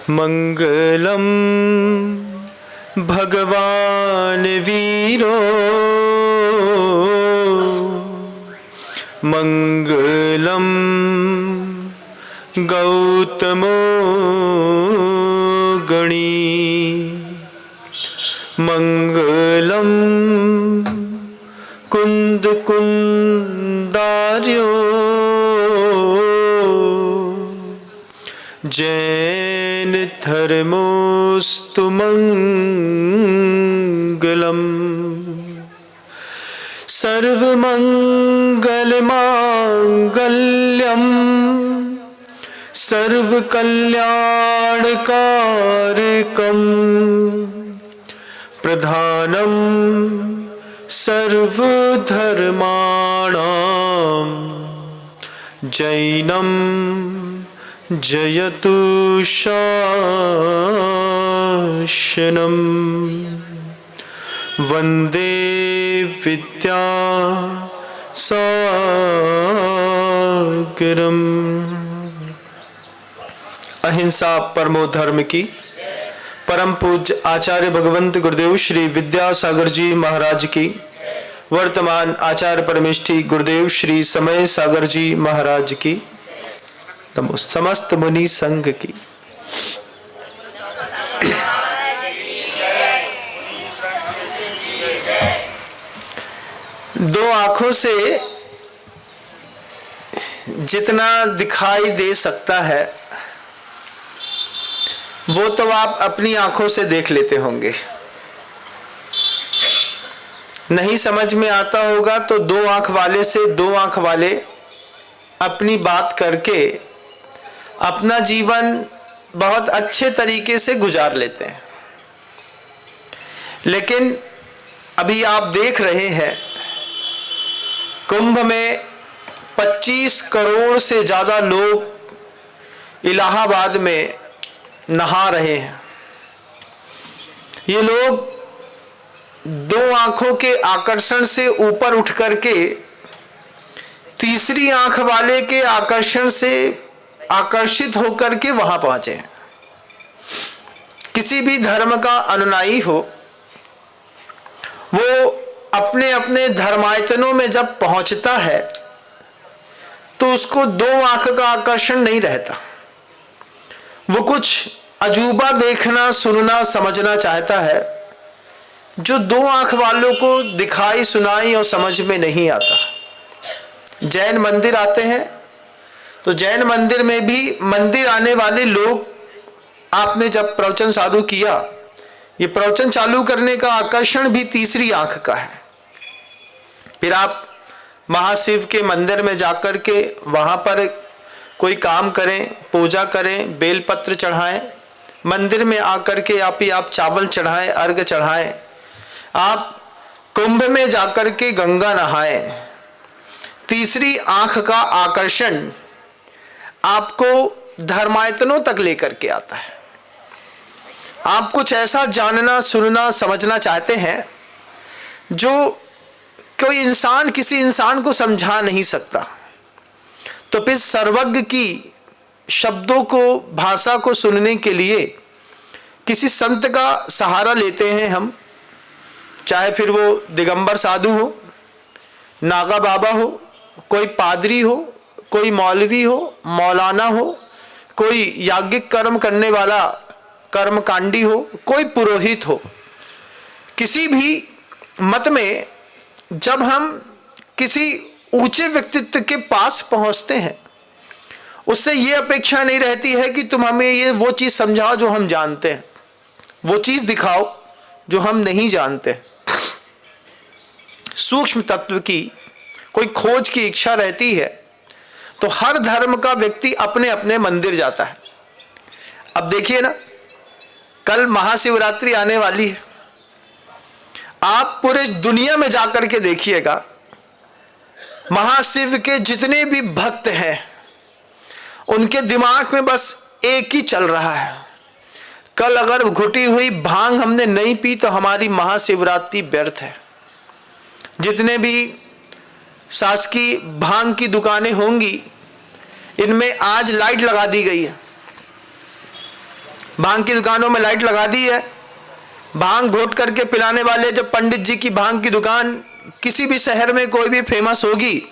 मंगलम भगवान वीरो मंगलम गौतमो गणी मंगलम कुंद कुंदार्यो जैन धर्मोस्तु मंगलम सर्वमंगल मांगल्यम सर्वकल्याणकारकम प्रधानम सर्वधर्माणां जैनम जयतु शासनम वंदे विद्या सागरम। अहिंसा परमो धर्म की परम पूज्य आचार्य भगवंत गुरुदेव श्री विद्यासागर जी महाराज की, वर्तमान आचार्य परमेष्ठी गुरुदेव श्री समय सागर जी महाराज की, समस्त मुनि संघ की। दो आंखों से जितना दिखाई दे सकता है वो तो आप अपनी आंखों से देख लेते होंगे। नहीं समझ में आता होगा तो दो आंख वाले से दो आंख वाले अपनी बात करके अपना जीवन बहुत अच्छे तरीके से गुजार लेते हैं। लेकिन अभी आप देख रहे हैं कुंभ में 25 करोड़ से ज़्यादा लोग इलाहाबाद में नहा रहे हैं। ये लोग दो आंखों के आकर्षण से ऊपर उठ करके तीसरी आंख वाले के आकर्षण से आकर्षित होकर के वहां पहुंचे हैं। किसी भी धर्म का अनुयायी हो वो अपने अपने धर्मायतनों में जब पहुंचता है तो उसको दो आंख का आकर्षण नहीं रहता। वो कुछ अजूबा देखना, सुनना, समझना चाहता है जो दो आंख वालों को दिखाई, सुनाई और समझ में नहीं आता। जैन मंदिर आते हैं तो जैन मंदिर में भी मंदिर आने वाले लोग, आपने जब प्रवचन चालू किया, ये प्रवचन चालू करने का आकर्षण भी तीसरी आंख का है। फिर आप महाशिव के मंदिर में जाकर के वहां पर कोई काम करें, पूजा करें, बेलपत्र चढ़ाएं, मंदिर में आकर के आप चावल चढ़ाएं, अर्घ चढ़ाएं, आप कुंभ में जाकर के गंगा नहाएं। तीसरी आंख का आकर्षण आपको धर्मायतनों तक लेकर के आता है। आप कुछ ऐसा जानना, सुनना, समझना चाहते हैं जो कोई इंसान किसी इंसान को समझा नहीं सकता। तो फिर सर्वज्ञ की शब्दों को, भाषा को सुनने के लिए किसी संत का सहारा लेते हैं हम। चाहे फिर वो दिगंबर साधु हो, नागा बाबा हो, कोई पादरी हो, कोई मौलवी हो, मौलाना हो, कोई याज्ञिक कर्म करने वाला कर्मकांडी हो, कोई पुरोहित हो। किसी भी मत में जब हम किसी ऊंचे व्यक्तित्व के पास पहुंचते हैं, उससे ये अपेक्षा नहीं रहती है कि तुम हमें ये वो चीज समझाओ जो हम जानते हैं, वो चीज दिखाओ जो हम नहीं जानते। सूक्ष्म तत्व की कोई खोज की इच्छा रहती है तो हर धर्म का व्यक्ति अपने अपने मंदिर जाता है। अब देखिए ना, कल महाशिवरात्रि आने वाली है। आप पूरे दुनिया में जाकर के देखिएगा, महाशिव के जितने भी भक्त हैं उनके दिमाग में बस एक ही चल रहा है, कल अगर घुटी हुई भांग हमने नहीं पी तो हमारी महाशिवरात्रि व्यर्थ है। जितने भी शासकीय भांग की दुकानें होंगी, इनमें आज लाइट लगा दी गई है। भांग की दुकानों में लाइट लगा दी है। भांग घोट करके पिलाने वाले जो पंडित जी की भांग की दुकान किसी भी शहर में कोई भी फेमस होगी,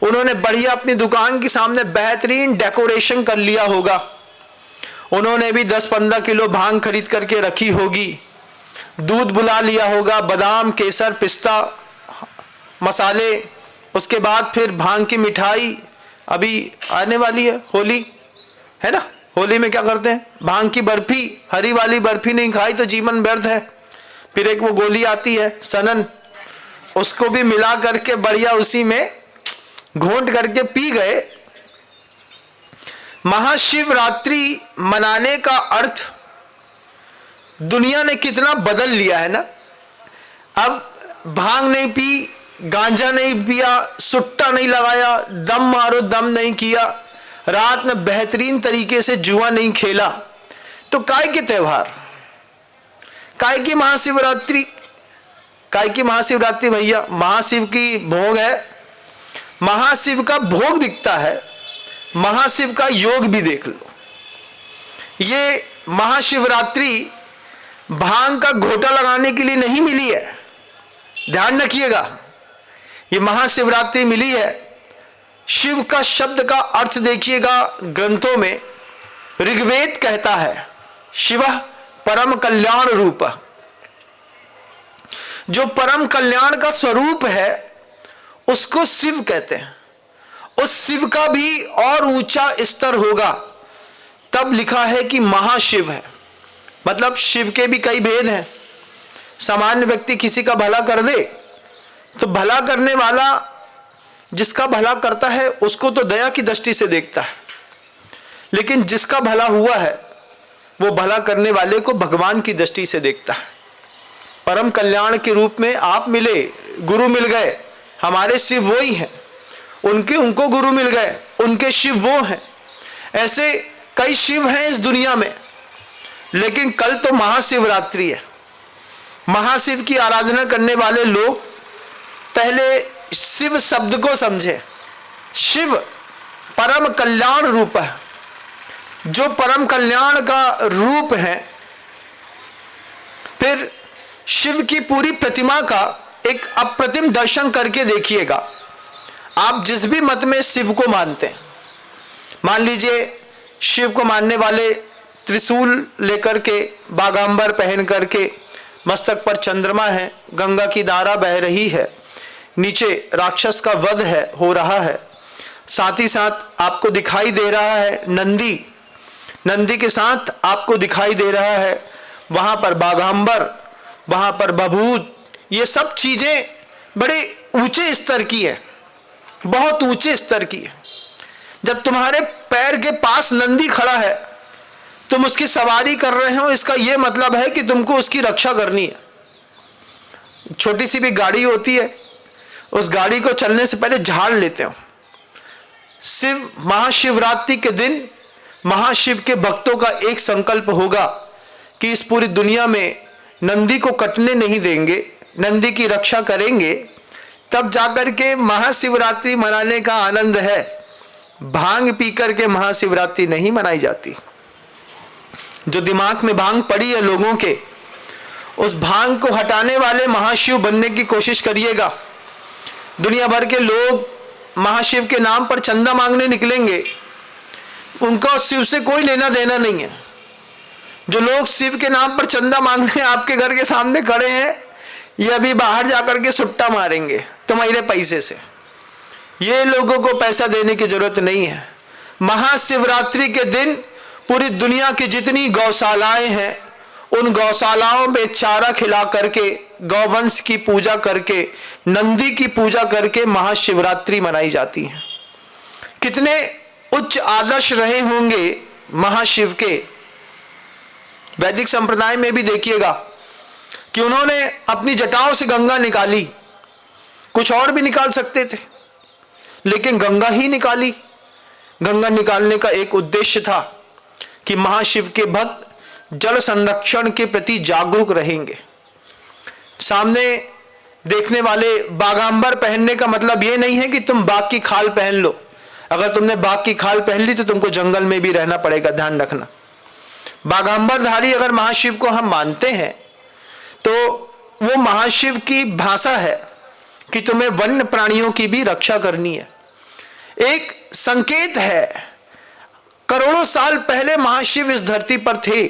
उन्होंने बढ़िया अपनी दुकान के सामने बेहतरीन डेकोरेशन कर लिया होगा। उन्होंने भी 10-15 किलो भांग खरीद करके रखी होगी, दूध बुला लिया होगा, बादाम, केसर, पिस्ता, मसाले, उसके बाद फिर भांग की मिठाई। अभी आने वाली है होली, है ना, होली में क्या करते हैं, भांग की बर्फी, हरी वाली बर्फी नहीं खाई तो जीवन व्यर्थ है। फिर एक वो गोली आती है सनन, उसको भी मिला करके बढ़िया उसी में घोंट करके पी गए। महाशिवरात्रि मनाने का अर्थ दुनिया ने कितना बदल लिया है ना। अब भांग नहीं पी, गांजा नहीं पिया, सुट्टा नहीं लगाया, दम मारो दम नहीं किया, रात में बेहतरीन तरीके से जुआ नहीं खेला, तो काय के त्योहार, काय की महाशिवरात्रि, काय की महाशिवरात्रि भैया, महाशिव की भोग है, महाशिव का भोग दिखता है, महाशिव का योग भी देख लो। ये महाशिवरात्रि भांग का घोटा लगाने के लिए नहीं मिली है, ध्यान रखिएगा। ये महाशिवरात्रि मिली है, शिव का शब्द का अर्थ देखिएगा ग्रंथों में, ऋग्वेद कहता है शिवः परम कल्याण रूप। जो परम कल्याण का स्वरूप है उसको शिव कहते हैं। उस शिव का भी और ऊंचा स्तर होगा, तब लिखा है कि महाशिव है। मतलब शिव के भी कई भेद हैं। सामान्य व्यक्ति किसी का भला कर दे तो भला करने वाला जिसका भला करता है उसको तो दया की दृष्टि से देखता है, लेकिन जिसका भला हुआ है वो भला करने वाले को भगवान की दृष्टि से देखता है। परम कल्याण के रूप में आप मिले, गुरु मिल गए, हमारे शिव वो ही हैं, उनको गुरु मिल गए, उनके शिव वो हैं। ऐसे कई शिव हैं इस दुनिया में, लेकिन कल तो महाशिवरात्रि है। महाशिव की आराधना करने वाले लोग पहले शिव शब्द को समझे। शिव परम कल्याण रूप है, जो परम कल्याण का रूप है। फिर शिव की पूरी प्रतिमा का एक अप्रतिम दर्शन करके देखिएगा। आप जिस भी मत में शिव को मानते हैं, मान लीजिए शिव को मानने वाले त्रिशूल लेकर के, बागांबर पहन करके, मस्तक पर चंद्रमा है, गंगा की धारा बह रही है, नीचे राक्षस का वध है, हो रहा है, साथ ही साथ आपको दिखाई दे रहा है नंदी के साथ आपको दिखाई दे रहा है वहां पर बागांबर, वहां पर बभूत। ये सब चीजें बड़े ऊंचे स्तर की है, बहुत ऊंचे स्तर की है। जब तुम्हारे पैर के पास नंदी खड़ा है, तुम उसकी सवारी कर रहे हो, इसका यह मतलब है कि तुमको उसकी रक्षा करनी है। छोटी सी भी गाड़ी होती है, उस गाड़ी को चलने से पहले झाड़ लेते हो। शिव महाशिवरात्रि के दिन महाशिव के भक्तों का एक संकल्प होगा कि इस पूरी दुनिया में नंदी को कटने नहीं देंगे, नंदी की रक्षा करेंगे, तब जाकर के महाशिवरात्रि मनाने का आनंद है। भांग पी करके महाशिवरात्रि नहीं मनाई जाती। जो दिमाग में भांग पड़ी है लोगों के, उस भांग को हटाने वाले महाशिव बनने की कोशिश करिएगा। दुनिया भर के लोग महाशिव के नाम पर चंदा मांगने निकलेंगे, उनका शिव से कोई लेना देना नहीं है। जो लोग शिव के नाम पर चंदा मांगने आपके घर के सामने खड़े हैं, ये अभी बाहर जाकर के सुट्टा मारेंगे तुम्हारे पैसे से। ये लोगों को पैसा देने की जरूरत नहीं है। महाशिवरात्रि के दिन पूरी दुनिया की जितनी गौशालाएं हैं, उन गौशालाओं में चारा खिला करके, गौवंश की पूजा करके, नंदी की पूजा करके महाशिवरात्रि मनाई जाती है। कितने उच्च आदर्श रहे होंगे महाशिव के। वैदिक संप्रदाय में भी देखिएगा कि उन्होंने अपनी जटाओं से गंगा निकाली, कुछ और भी निकाल सकते थे, लेकिन गंगा ही निकाली। गंगा निकालने का एक उद्देश्य था कि महाशिव के भक्त जल संरक्षण के प्रति जागरूक रहेंगे। सामने देखने वाले बागांबर पहनने का मतलब यह नहीं है कि तुम बाघ की खाल पहन लो। अगर तुमने बाघ की खाल पहन ली तो तुमको जंगल में भी रहना पड़ेगा, ध्यान रखना। बाघांबरधारी अगर महाशिव को हम मानते हैं तो वो महाशिव की भाषा है कि तुम्हें वन्य प्राणियों की भी रक्षा करनी है। एक संकेत है, करोड़ों साल पहले महाशिव इस धरती पर थे।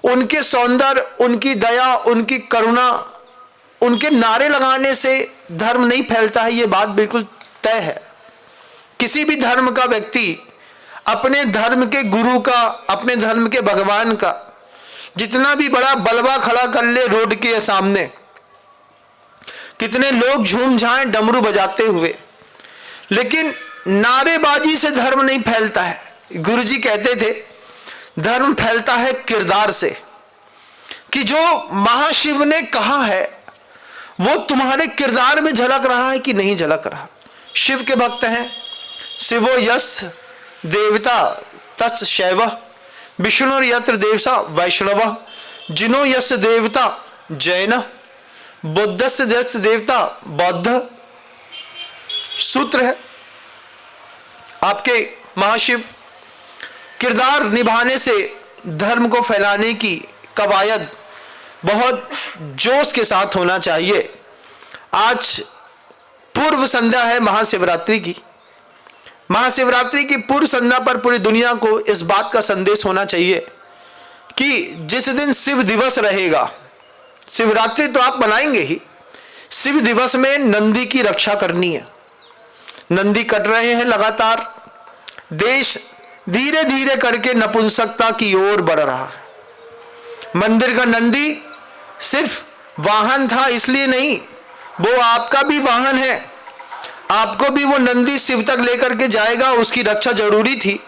उनके सौंदर्य, उनकी दया, उनकी करुणा, उनके नारे लगाने से धर्म नहीं फैलता है, ये बात बिल्कुल तय है। किसी भी धर्म का व्यक्ति अपने धर्म के गुरु का, अपने धर्म के भगवान का जितना भी बड़ा बलवा खड़ा कर ले रोड के सामने, कितने लोग झूम जाएं डमरू बजाते हुए, लेकिन नारेबाजी से धर्म नहीं फैलता है। गुरुजी कहते थे धर्म फैलता है किरदार से, कि जो महाशिव ने कहा है वो तुम्हारे किरदार में झलक रहा है कि नहीं झलक रहा। शिव के भक्त हैं, शिवो यस देवता तस् शैव, विष्णु यत्र देवसा वैष्णव, जिनो यस देवता जैन, बुद्धस्य यस देवता बौद्ध। सूत्र है आपके महाशिव। किरदार निभाने से धर्म को फैलाने की कवायद बहुत जोश के साथ होना चाहिए। आज पूर्व संध्या है महाशिवरात्रि की। महाशिवरात्रि की पूर्व संध्या पर पूरी दुनिया को इस बात का संदेश होना चाहिए कि जिस दिन शिव दिवस रहेगा, शिवरात्रि तो आप बनाएंगे ही, शिव दिवस में नंदी की रक्षा करनी है। नंदी कट रहे हैं लगातार, देश धीरे धीरे करके नपुंसकता की ओर बढ़ रहा है। मंदिर का नंदी सिर्फ वाहन था इसलिए नहीं, वो आपका भी वाहन है। आपको भी वो नंदी शिव तक लेकर के जाएगा, उसकी रक्षा जरूरी थी।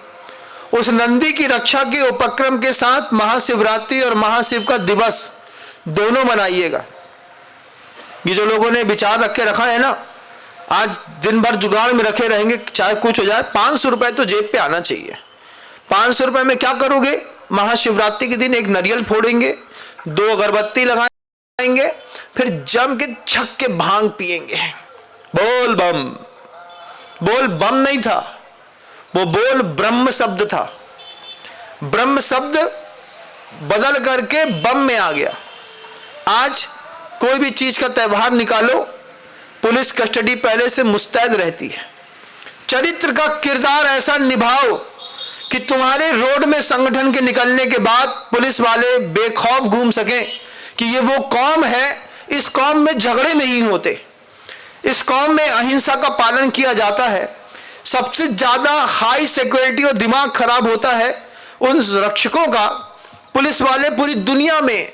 उस नंदी की रक्षा के उपक्रम के साथ महाशिवरात्रि और महाशिव का दिवस दोनों मनाइएगा। ये जो लोगों ने विचार रख के रखा है ना, आज दिन भर जुगाड़ में रखे रहेंगे चाहे कुछ हो जाए, 500 रुपए तो जेब पे आना चाहिए। 500 रुपए में क्या करोगे? महाशिवरात्रि के दिन एक नारियल फोड़ेंगे, 2 अगरबत्ती लगाएंगे, फिर जम के छक के भांग पिएंगे। बोल बम। बोल बम नहीं था, वो बोल ब्रह्म शब्द था। ब्रह्म शब्द बदल करके बम में आ गया। आज कोई भी चीज का त्यौहार निकालो, पुलिस कस्टडी पहले से मुस्तैद रहती है। चरित्र का किरदार ऐसा निभाओ कि तुम्हारे रोड में संगठन के निकलने के बाद पुलिस वाले बेखौफ घूम सकें कि ये वो कौम है, इस कौम में झगड़े नहीं होते, इस कौम में अहिंसा का पालन किया जाता है। सबसे ज्यादा हाई सिक्योरिटी और दिमाग खराब होता है उन रक्षकों का। पुलिस वाले पूरी दुनिया में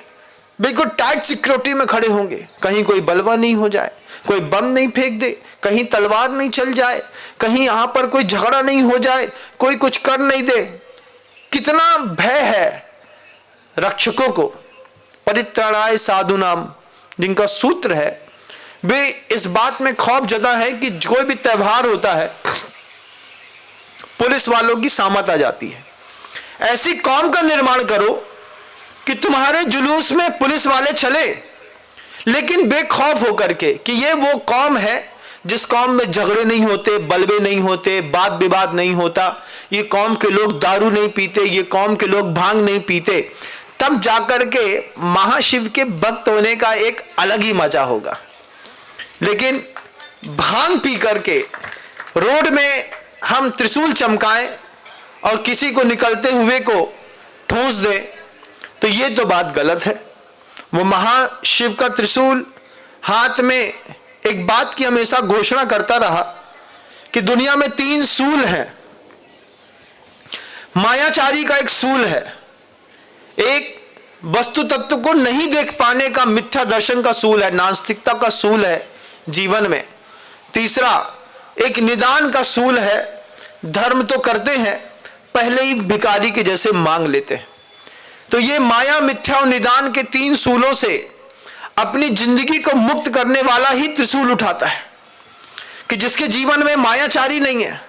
बिल्कुल टाइट सिक्योरिटी में खड़े होंगे, कहीं कोई बलवा नहीं हो जाए, कोई बम नहीं फेंक दे, कहीं तलवार नहीं चल जाए, कहीं यहां पर कोई झगड़ा नहीं हो जाए, कोई कुछ कर नहीं दे। कितना भय है रक्षकों को। परित्राणाय साधुनाम जिनका सूत्र है, वे इस बात में खौफ जता है कि कोई भी त्यौहार होता है पुलिस वालों की सामत आ जाती है। ऐसी कौम का निर्माण करो कि तुम्हारे जुलूस में पुलिस वाले चले, लेकिन बेखौफ होकर के कि ये वो कौम है जिस कौम में झगड़े नहीं होते, बलबे नहीं होते, वाद विवाद नहीं होता, ये कौम के लोग दारू नहीं पीते, ये कौम के लोग भांग नहीं पीते। तब जाकर के महाशिव के भक्त होने का एक अलग ही मजा होगा। लेकिन भांग पी करके रोड में हम त्रिशूल चमकाएं और किसी को निकलते हुए को ठूंस दें, तो ये तो बात गलत है। वो महाशिव का त्रिशूल हाथ में एक बात की हमेशा घोषणा करता रहा कि दुनिया में 3 सूल हैं। मायाचारी का एक सूल है, एक वस्तु तत्व को नहीं देख पाने का मिथ्या दर्शन का सूल है, नास्तिकता का सूल है जीवन में। तीसरा एक निदान का सूल है, धर्म तो करते हैं पहले ही भिखारी के जैसे मांग लेते हैं। तो ये माया, मिथ्या और निदान के 3 सूलों से अपनी जिंदगी को मुक्त करने वाला ही त्रिशूल उठाता है कि जिसके जीवन में मायाचारी नहीं है,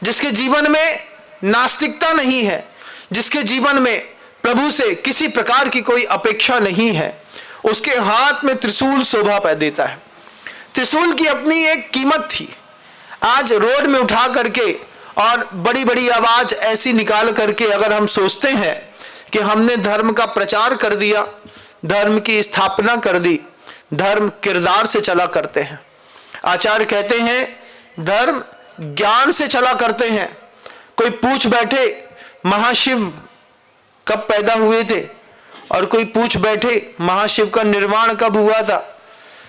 जिसके जीवन में नास्तिकता नहीं है, जिसके जीवन में प्रभु से किसी प्रकार की कोई अपेक्षा नहीं है, उसके हाथ में त्रिशूल शोभा पा देता है। त्रिशूल की अपनी एक कीमत थी। आज रोड में उठा करके और बड़ी बड़ी आवाज ऐसी निकाल करके अगर हम सोचते हैं कि हमने धर्म का प्रचार कर दिया, धर्म की स्थापना कर दी। धर्म किरदार से चला करते हैं। आचार्य कहते हैं धर्म ज्ञान से चला करते हैं। कोई पूछ बैठे महाशिव कब पैदा हुए थे, और कोई पूछ बैठे महाशिव का निर्माण कब हुआ था।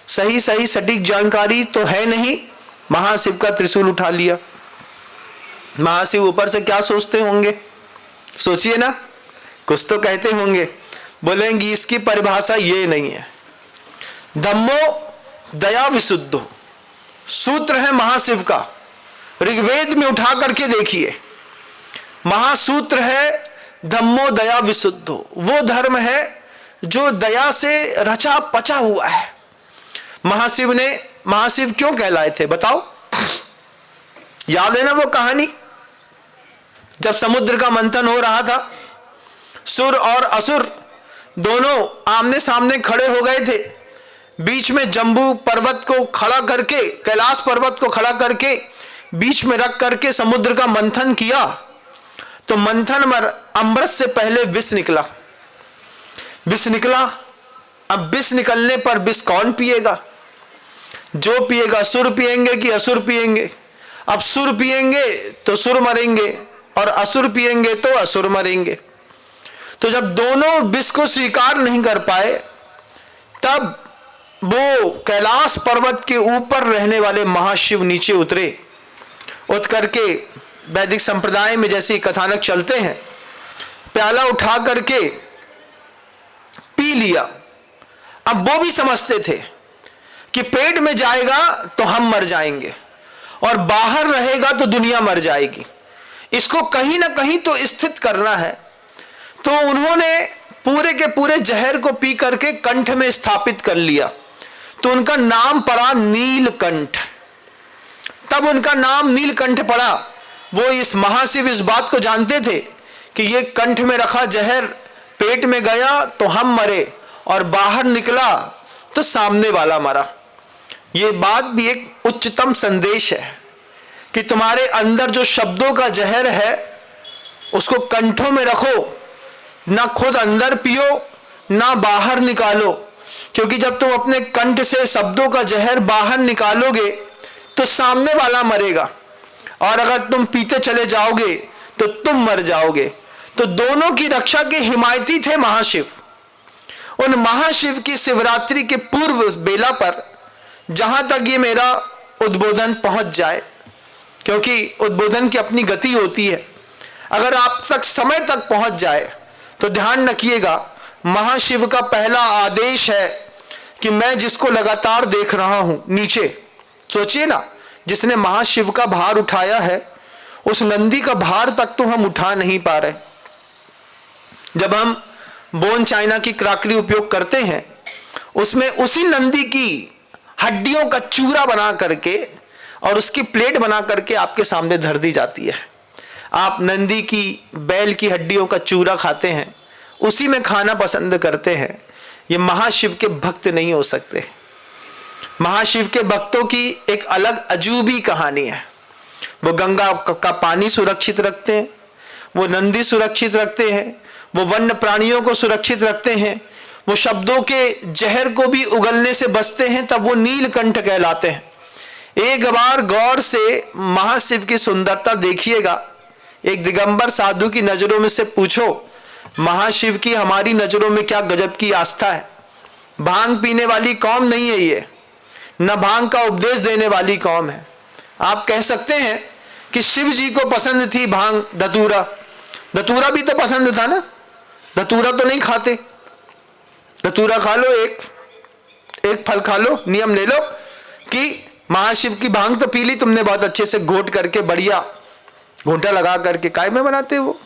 सही सटीक जानकारी तो है नहीं। महाशिव का त्रिशूल उठा लिया। महाशिव ऊपर से क्या सोचते होंगे, सोचिए ना, कुछ तो कहते होंगे। बोलेंगे इसकी परिभाषा ये नहीं है। धम्मो दया विशुद्धो सूत्र है महाशिव का। ऋग्वेद में उठा करके देखिए, महासूत्र है धम्मो दया विशुद्धो। वो धर्म है जो दया से रचा पचा हुआ है। महाशिव क्यों कहलाए थे बताओ? याद है ना वो कहानी, जब समुद्र का मंथन हो रहा था, सुर और असुर दोनों आमने सामने खड़े हो गए थे। बीच में जम्बू पर्वत को खड़ा करके, कैलाश पर्वत को खड़ा करके बीच में रख करके समुद्र का मंथन किया, तो मंथन में अमृत से पहले विष निकला। अब विष निकलने पर विष कौन पिएगा? जो पिएगा, सुर पिएंगे कि असुर पिएंगे? अब सुर पिएंगे तो सुर मरेंगे, और असुर पिएंगे तो असुर मरेंगे। तो जब दोनों विष को स्वीकार नहीं कर पाए, तब वो कैलाश पर्वत के ऊपर रहने वाले महाशिव नीचे उतरे। उतर के वैदिक संप्रदाय में जैसे कथानक चलते हैं, प्याला उठा करके पी लिया। अब वो भी समझते थे कि पेट में जाएगा तो हम मर जाएंगे, और बाहर रहेगा तो दुनिया मर जाएगी। इसको कहीं ना कहीं तो स्थित करना है। तो उन्होंने पूरे के पूरे जहर को पी करके कंठ में स्थापित कर लिया। तो उनका नाम पड़ा नीलकंठ। तब उनका नाम नीलकंठ पड़ा। वो इस महाशिव इस बात को जानते थे कि ये कंठ में रखा जहर पेट में गया तो हम मरे, और बाहर निकला तो सामने वाला मरा। ये बात भी एक उच्चतम संदेश है कि तुम्हारे अंदर जो शब्दों का जहर है उसको कंठों में रखो, ना खुद अंदर पियो ना बाहर निकालो। क्योंकि जब तुम अपने कंठ से शब्दों का जहर बाहर निकालोगे तो सामने वाला मरेगा, और अगर तुम पीते चले जाओगे तो तुम मर जाओगे। तो दोनों की रक्षा के हिमायती थे महाशिव। उन महाशिव की शिवरात्रि के पूर्व बेला पर, जहां तक ये मेरा उद्बोधन पहुंच जाए, क्योंकि उद्बोधन की अपनी गति होती है, अगर आप तक समय तक पहुंच जाए तो ध्यान रखिएगा, महाशिव का पहला आदेश है कि मैं जिसको लगातार देख रहा हूं नीचे, सोचिए ना, जिसने महाशिव का भार उठाया है, उस नंदी का भार तक तो हम उठा नहीं पा रहे। जब हम बोन चाइना की क्राकरी उपयोग करते हैं, उसमें उसी नंदी की हड्डियों का चूरा बना करके और उसकी प्लेट बना करके आपके सामने धर दी जाती है। आप नंदी की, बैल की हड्डियों का चूरा खाते हैं, उसी में खाना पसंद करते हैं। ये महाशिव के भक्त नहीं हो सकते। महाशिव के भक्तों की एक अलग अजूबी कहानी है। वो गंगा का पानी सुरक्षित रखते हैं, वो नंदी सुरक्षित रखते हैं, वो वन्य प्राणियों को सुरक्षित रखते हैं, वो शब्दों के जहर को भी उगलने से बचते हैं, तब वो नीलकंठ कहलाते हैं। एक बार गौर से महाशिव की सुंदरता देखिएगा। एक दिगंबर साधु की नजरों में से पूछो, महाशिव की हमारी नजरों में क्या गजब की आस्था है। भांग पीने वाली कौम नहीं है ये, न भांग का उपदेश देने वाली कौम है। आप कह सकते हैं कि शिव जी को पसंद थी भांग, धतूरा। धतूरा भी तो पसंद था ना, धतूरा तो नहीं खाते। धतूरा खा लो, एक फल खा लो, नियम ले लो कि महाशिव की भांग तो पी ली तुमने बहुत अच्छे से, घोट करके बढ़िया घूंटा लगा करके। काय में बनाते हैं वो?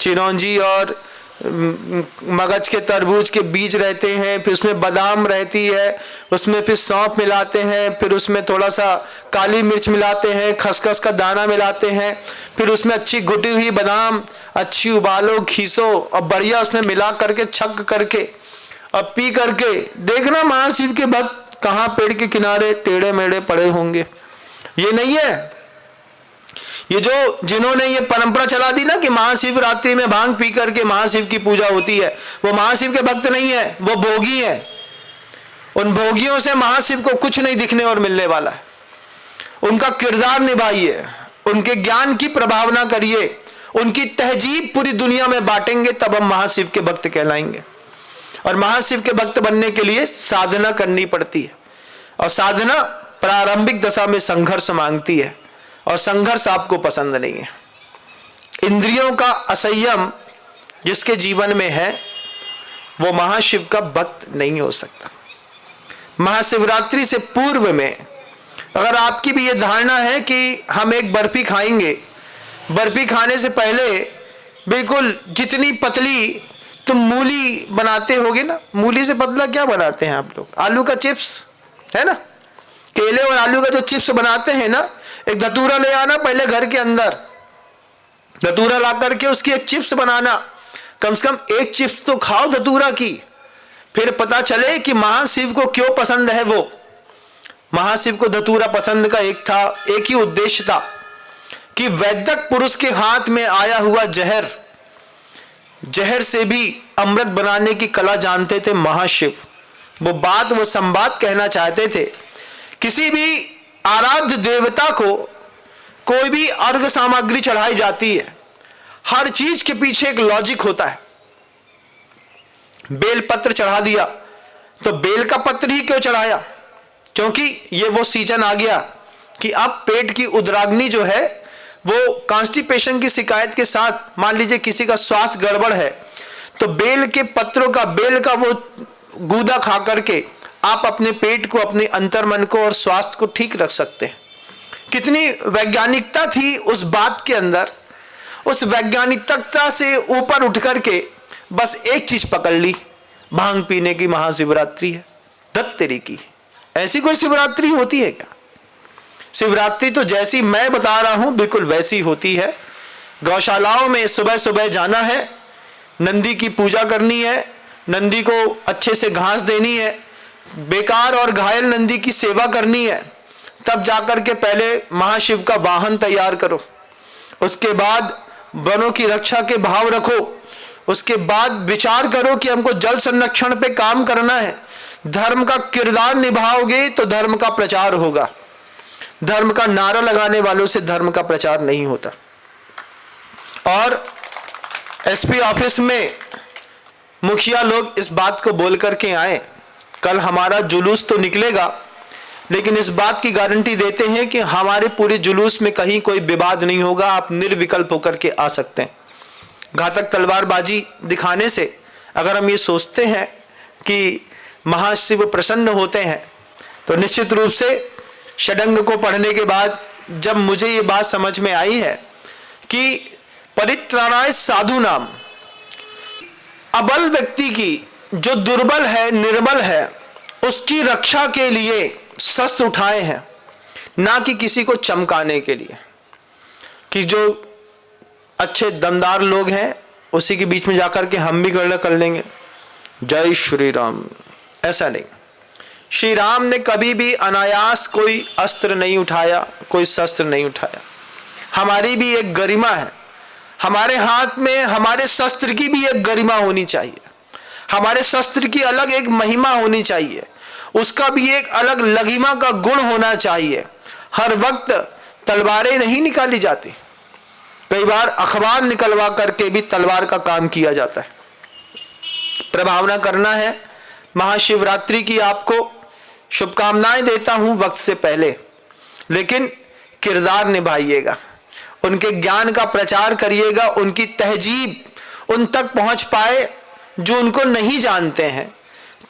चिरौंजी और मगज के तरबूज के बीज रहते हैं, फिर उसमें बादाम रहती है, उसमें फिर सौंफ मिलाते हैं, फिर उसमें थोड़ा सा काली मिर्च मिलाते हैं, खसखस का दाना मिलाते हैं, फिर उसमें अच्छी घुटी हुई बादाम अच्छी उबालो, खींचो और बढ़िया उसमें मिला करके छक करके और पी करके देखना महाशिव के भक्त कहाँ पेड़ के किनारे टेढ़े मेढ़े पड़े होंगे। ये नहीं है, ये जो जिन्होंने ये परंपरा चला दी ना कि महाशिवरात्रि में भांग पी करके महाशिव की पूजा होती है, वो महाशिव के भक्त नहीं है, वो भोगी है। उन भोगियों से महाशिव को कुछ नहीं दिखने और मिलने वाला है। उनका किरदार निभाइए, उनके ज्ञान की प्रभावना करिए, उनकी तहजीब पूरी दुनिया में बांटेंगे, तब हम महाशिव के भक्त कहलाएंगे। और महाशिव के भक्त बनने के लिए साधना करनी पड़ती है, और साधना प्रारंभिक दशा में संघर्ष मांगती है, और संघर्ष आपको पसंद नहीं है। इंद्रियों का असंयम जिसके जीवन में है वो महाशिव का भक्त नहीं हो सकता। महाशिवरात्रि से पूर्व में अगर आपकी भी ये धारणा है कि हम एक बर्फी खाएंगे, बर्फी खाने से पहले बिल्कुल जितनी पतली तुम मूली बनाते होगे ना, मूली से पतला क्या बनाते हैं आप लोग? आलू का चिप्स है ना, केले और आलू का जो चिप्स बनाते हैं ना, एक धतूरा ले आना पहले घर के अंदर, धतूरा ला करके उसकी एक चिप्स बनाना, कम से कम एक चिप्स तो खाओ धतूरा की, फिर पता चले कि महाशिव को क्यों पसंद है। वो महाशिव को धतूरा पसंद का एक ही उद्देश्य था कि वैदिक पुरुष के हाथ में आया हुआ जहर से भी अमृत बनाने की कला जानते थे महाशिव। वो संवाद कहना चाहते थे। किसी भी आराध्य देवता को कोई भी अर्घ सामग्री चढ़ाई जाती है, हर चीज के पीछे एक लॉजिक होता है। बेल पत्र चढ़ा दिया तो बेल का पत्र ही क्यों चढ़ाया? क्योंकि ये वो सीजन आ गया कि अब पेट की उद्राग्नि जो है वो कॉन्स्टिपेशन की शिकायत के साथ, मान लीजिए किसी का स्वास्थ्य गड़बड़ है, तो बेल के पत्रों का, बेल का वो गूदा खा करके आप अपने पेट को, अपने अंतर्मन को और स्वास्थ्य को ठीक रख सकते हैं। कितनी वैज्ञानिकता थी उस बात के अंदर। उस वैज्ञानिकता से ऊपर उठ करके बस एक चीज पकड़ ली, भांग पीने की महाशिवरात्रि है। धत तेरी की, ऐसी कोई शिवरात्रि होती है क्या? शिवरात्रि तो जैसी मैं बता रहा हूं बिल्कुल वैसी होती है। गौशालाओं में सुबह सुबह जाना है, नंदी की पूजा करनी है, नंदी को अच्छे से घास देनी है, बेकार और घायल नंदी की सेवा करनी है, तब जाकर के पहले महाशिव का वाहन तैयार करो। उसके बाद वनों की रक्षा के भाव रखो। उसके बाद विचार करो कि हमको जल संरक्षण पे काम करना है। धर्म का किरदार निभाओगे तो धर्म का प्रचार होगा। धर्म का नारा लगाने वालों से धर्म का प्रचार नहीं होता। और एसपी ऑफिस में मुखिया लोग इस बात को बोल करके आए, कल हमारा जुलूस तो निकलेगा, लेकिन इस बात की गारंटी देते हैं कि हमारे पूरे जुलूस में कहीं कोई विवाद नहीं होगा, आप निर्विकल्प होकर के आ सकते हैं। घातक तलवारबाजी दिखाने से अगर हम ये सोचते हैं कि महाशिव प्रसन्न होते हैं, तो निश्चित रूप से षडंग को पढ़ने के बाद जब मुझे ये बात समझ में आई है कि परित्राणाय साधु नाम, अबल व्यक्ति की, जो दुर्बल है, निर्बल है, उसकी रक्षा के लिए शस्त्र उठाए हैं, ना कि किसी को चमकाने के लिए कि जो अच्छे दमदार लोग हैं उसी के बीच में जाकर के हम भी कर लेंगे। जय श्री राम, ऐसा नहीं। श्री राम ने कभी भी अनायास कोई अस्त्र नहीं उठाया, कोई शस्त्र नहीं उठाया। हमारी भी एक गरिमा है, हमारे हाथ में हमारे शस्त्र की भी एक गरिमा होनी चाहिए, हमारे शस्त्र की अलग एक महिमा होनी चाहिए, उसका भी एक अलग लघिमा का गुण होना चाहिए। हर वक्त तलवारें नहीं निकाली जाती, कई बार अखबार निकलवा करके भी तलवार का काम किया जाता है। प्रभावना करना है महाशिवरात्रि की, आपको शुभकामनाएं देता हूं वक्त से पहले, लेकिन किरदार निभाइएगा, उनके ज्ञान का प्रचार करिएगा, उनकी तहजीब उन तक पहुंच पाए जो उनको नहीं जानते हैं,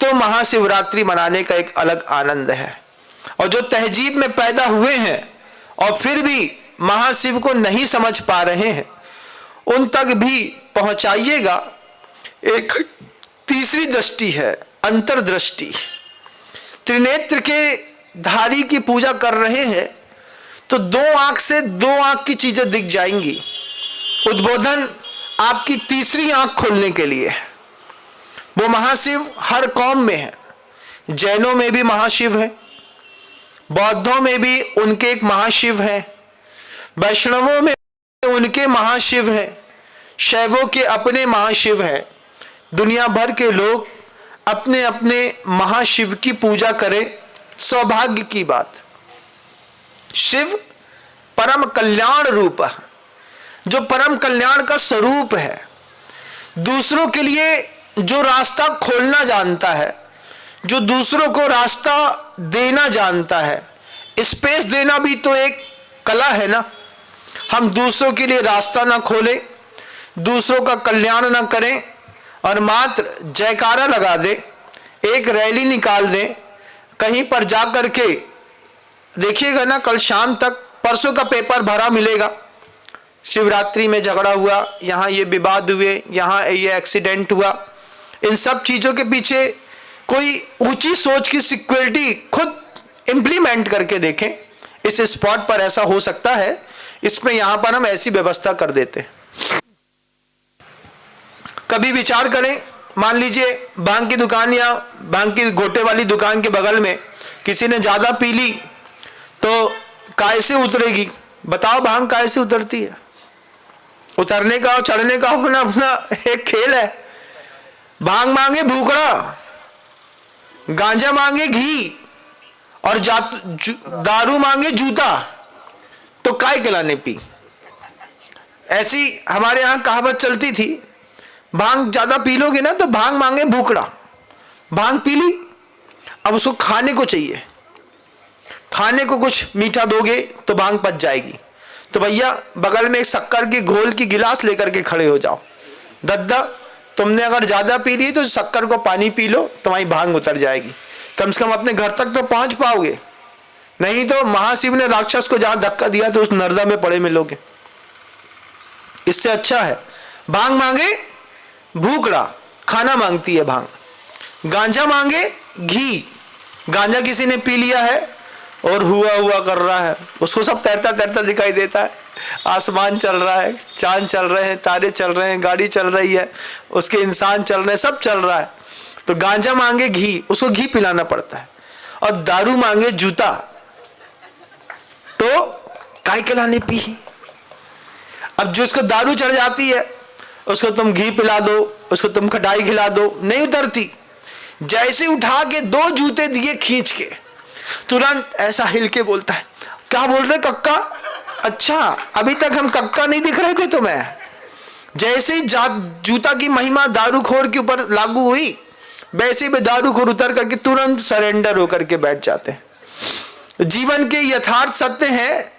तो महाशिवरात्रि मनाने का एक अलग आनंद है। और जो तहजीब में पैदा हुए हैं और फिर भी महाशिव को नहीं समझ पा रहे हैं, उन तक भी पहुंचाइएगा। एक तीसरी दृष्टि है, अंतर्दृष्टि। त्रिनेत्र के धारी की पूजा कर रहे हैं तो दो आंख से दो आंख की चीजें दिख जाएंगी। उद्बोधन आपकी तीसरी आंख खोलने के लिए। वो महाशिव हर कौम में है, जैनों में भी महाशिव है, बौद्धों में भी उनके एक महाशिव है, वैष्णवों में उनके महाशिव हैं, शैवों के अपने महाशिव हैं। दुनिया भर के लोग अपने अपने महाशिव की पूजा करें, सौभाग्य की बात। शिव परम कल्याण रूप है, जो परम कल्याण का स्वरूप है। दूसरों के लिए जो रास्ता खोलना जानता है, जो दूसरों को रास्ता देना जानता है, स्पेस देना भी तो एक कला है ना। हम दूसरों के लिए रास्ता ना खोलें, दूसरों का कल्याण ना करें और मात्र जयकारा लगा दें, एक रैली निकाल दें, कहीं पर जा कर के देखिएगा ना, कल शाम तक परसों का पेपर भरा मिलेगा। शिवरात्रि में झगड़ा हुआ, यहाँ ये विवाद हुए, यहाँ ये एक्सीडेंट हुआ। इन सब चीज़ों के पीछे कोई ऊंची सोच की सिक्योरिटी खुद इंप्लीमेंट करके देखें। इस स्पॉट पर ऐसा हो सकता है, इसमें यहाँ पर हम ऐसी व्यवस्था कर देते। कभी विचार करें, मान लीजिए भांग की दुकान या भांग की गोटे वाली दुकान के बगल में किसी ने ज़्यादा पी ली तो काय से उतरेगी? बताओ, भांग काय से उतरती है? उतरने का और चढ़ने का अपना अपना एक खेल है। भांग मांगे भूखड़ा, गांजा मांगे घी और दारू मांगे जूता, तो काय खिलाने पी। ऐसी हमारे यहाँ कहावत चलती थी, भांग ज्यादा पी लोगे ना तो भांग मांगे भूखड़ा। भांग पी ली, अब उसको खाने को चाहिए, खाने को कुछ मीठा दोगे तो भांग पच जाएगी। तो भैया बगल में एक शक्कर की घोल की गिलास लेकर के खड़े हो जाओ। दद्दा, तुमने अगर ज्यादा पी ली तो शक्कर को पानी पी लो, तुम्हारी भांग उतर जाएगी। कम से कम अपने घर तक तो पहुंच पाओगे, नहीं तो महाशिव ने राक्षस को जहां धक्का दिया तो उस नर्दा में पड़े मिलोगे। इससे अच्छा है भांग मांगे भूखड़ा, खाना मांगती है भांग। गांजा मांगे घी, गांजा किसी ने पी लिया है और हुआ हुआ कर रहा है, उसको सब तैरता तैरता दिखाई देता है। आसमान चल रहा है, चांद चल रहे हैं, तारे चल रहे हैं, गाड़ी चल रही है, उसके इंसान चल रहे हैं, सब चल रहा है। तो गांजा मांगे घी, उसको घी पिलाना पड़ता है। और दारू मांगे जूता, तो काय खिलाने पी। अब जो इसको दारू चढ़ जाती है उसको तुम घी पिला दो, उसको तुम खटाई खिला दो, नहीं उतरती। जैसे उठा के 2 जूते दिए खींच के, तुरंत ऐसा हिल के बोलता है, क्या बोल रहे कक्का? अच्छा, अभी तक हम कक्का नहीं दिख रहे थे तुम्हें। जैसे ही जूता की महिमा दारूखोर के ऊपर लागू हुई, वैसे भी दारूखोर उतर करके तुरंत सरेंडर होकर के बैठ जाते हैं। जीवन के यथार्थ सत्य हैं,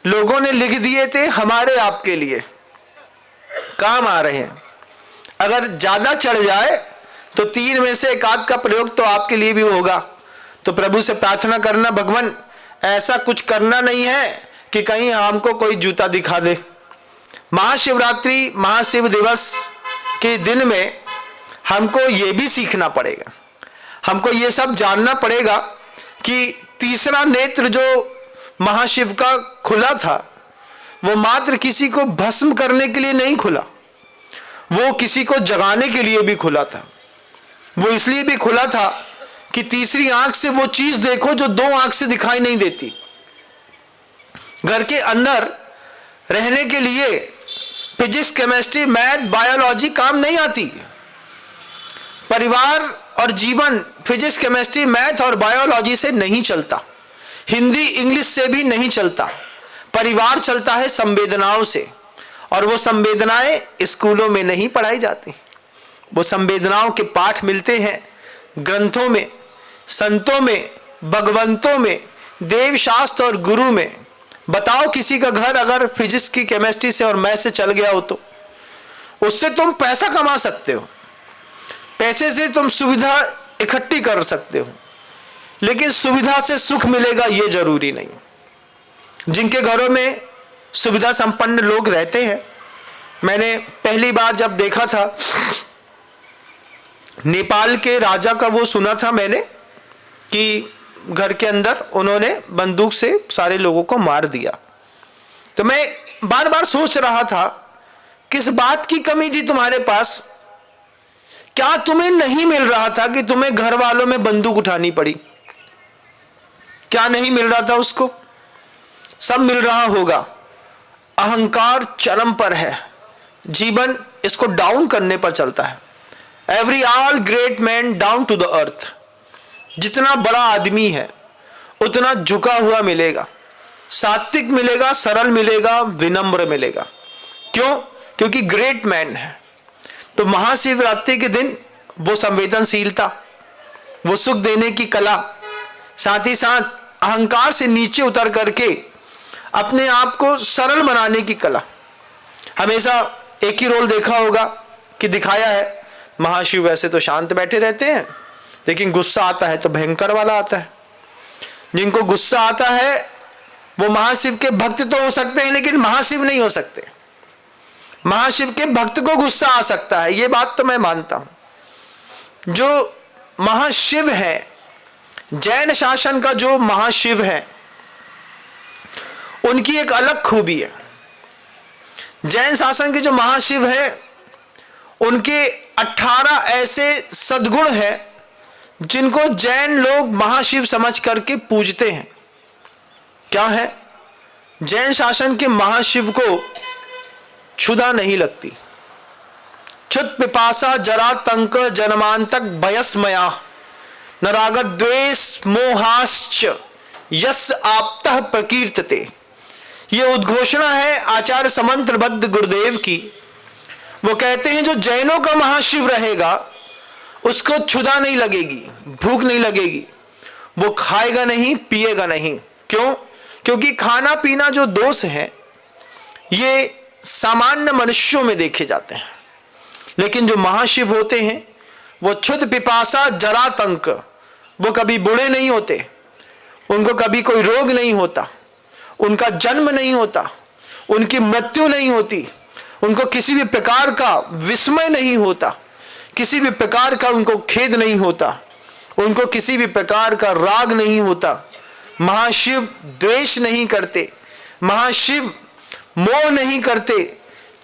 लोगों ने लिख दिए थे हमारे आपके लिए, काम आ रहे हैं। अगर ज्यादा चढ़ जाए तो 3 में से 1 आध का प्रयोग तो आपके लिए भी होगा। तो प्रभु से प्रार्थना करना, भगवान ऐसा कुछ करना नहीं है कि कहीं हमको कोई जूता दिखा दे। महाशिवरात्रि, महाशिव दिवस के दिन में हमको ये भी सीखना पड़ेगा, हमको ये सब जानना पड़ेगा कि तीसरा नेत्र जो महाशिव का खुला था वो मात्र किसी को भस्म करने के लिए नहीं खुला, वो किसी को जगाने के लिए भी खुला था। वो इसलिए भी खुला था कि तीसरी आंख से वो चीज देखो जो 2 आंख से दिखाई नहीं देती। घर के अंदर रहने के लिए फिजिक्स, केमिस्ट्री, मैथ, बायोलॉजी काम नहीं आती। परिवार और जीवन फिजिक्स, केमिस्ट्री, मैथ और बायोलॉजी से नहीं चलता, हिंदी इंग्लिश से भी नहीं चलता। परिवार चलता है संवेदनाओं से, और वो संवेदनाएं स्कूलों में नहीं पढ़ाई जाती। वो संवेदनाओं के पाठ मिलते हैं ग्रंथों में, संतों में, भगवंतों में, देव शास्त्र और गुरु में। बताओ किसी का घर अगर फिजिक्स की, केमिस्ट्री से और मैथ से चल गया हो तो उससे तुम पैसा कमा सकते हो, पैसे से तुम सुविधा इकट्ठी कर सकते हो, लेकिन सुविधा से सुख मिलेगा ये जरूरी नहीं। जिनके घरों में सुविधा संपन्न लोग रहते हैं, मैंने पहली बार जब देखा था नेपाल के राजा का वो सुना था मैंने कि घर के अंदर उन्होंने बंदूक से सारे लोगों को मार दिया। तो मैं बार बार सोच रहा था, किस बात की कमी थी तुम्हारे पास? क्या तुम्हें नहीं मिल रहा था कि तुम्हें घर वालों में बंदूक उठानी पड़ी? क्या नहीं मिल रहा था उसको? सब मिल रहा होगा। अहंकार चरम पर है, जीवन इसको डाउन करने पर चलता है। Every all great man down to the earth. जितना बड़ा आदमी है उतना झुका हुआ मिलेगा, सात्विक मिलेगा, सरल मिलेगा, विनम्र मिलेगा। क्यों? क्योंकि ग्रेट मैन है। तो महाशिवरात्रि के दिन वो संवेदनशीलता, वो सुख देने की कला, साथ ही साथ अहंकार से नीचे उतर करके अपने आप को सरल बनाने की कला। हमेशा एक ही रोल देखा होगा कि दिखाया है, महाशिव वैसे तो शांत बैठे रहते हैं, लेकिन गुस्सा आता है तो भयंकर वाला आता है। जिनको गुस्सा आता है वो महाशिव के भक्त तो हो सकते हैं, लेकिन महाशिव नहीं हो सकते। महाशिव के भक्त को गुस्सा आ सकता है, ये बात तो मैं मानता हूं। जो महाशिव है, जैन शासन का जो महाशिव है, उनकी एक अलग खूबी है। जैन शासन के जो महाशिव है, उनके 18 ऐसे सद्गुण हैं जिनको जैन लोग महाशिव समझ करके पूजते हैं। क्या है? जैन शासन के महाशिव को क्षुधा नहीं लगती। क्षुत पिपासा जरा तंक जन्मांतक भयस्मया न रागत द्वेष मोहाश्च यस आपतः प्रकीर्तते। ये उद्घोषणा है आचार्य समंत्रबद्ध गुरुदेव की। वो कहते हैं जो जैनों का महाशिव रहेगा उसको क्षुधा नहीं लगेगी, भूख नहीं लगेगी, वो खाएगा नहीं, पिएगा नहीं। क्यों? क्योंकि खाना पीना जो दोष है ये सामान्य मनुष्यों में देखे जाते हैं, लेकिन जो महाशिव होते हैं वो क्षुध पिपासा जरा तंक, वो कभी बूढ़े नहीं होते, उनको कभी कोई रोग नहीं होता, उनका जन्म नहीं होता, उनकी मृत्यु नहीं होती, उनको किसी भी प्रकार का विस्मय नहीं होता, किसी भी प्रकार का उनको खेद नहीं होता, उनको किसी भी प्रकार का राग नहीं होता। महाशिव द्वेष नहीं करते, महाशिव मोह नहीं करते।